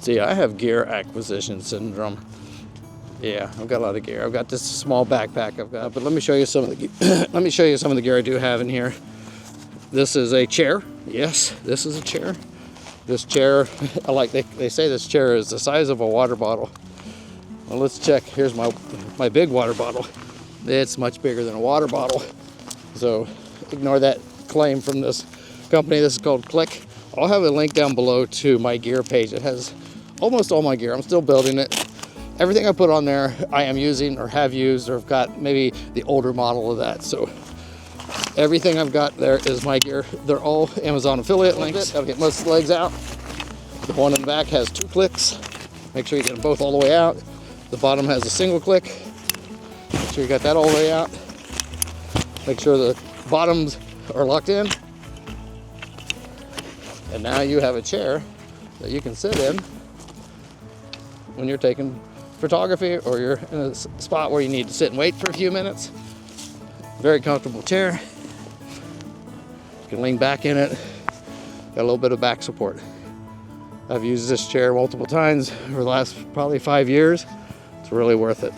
See, I have gear acquisition syndrome. Yeah, I've got a lot of gear. I've got this small backpack I've got, but let me show you some of the let me show you some of the gear I do have in here. This is a chair. Yes, this is a chair. This chair, they say this chair is the size of a water bottle. Well, let's check. Here's my big water bottle. It's much bigger than a water bottle. So ignore that claim from this company. This is called Click. I'll have a link down below to my gear page. It has almost all my gear. I'm still building it. Everything I put on there, I am using or have used, or I've got maybe the older model of that. So everything I've got there is my gear. They're all Amazon affiliate links. Gotta get most of the legs out. The one in the back has 2 clicks. Make sure you get them both all the way out. The bottom has a single click. Make sure you got that all the way out. Make sure the bottoms are locked in. And now you have a chair that you can sit in when you're taking photography, or you're in a spot where you need to sit and wait for a few minutes. Very comfortable chair. You can lean back in it. Got a little bit of back support. I've used this chair multiple times over the last probably 5 years. It's really worth it.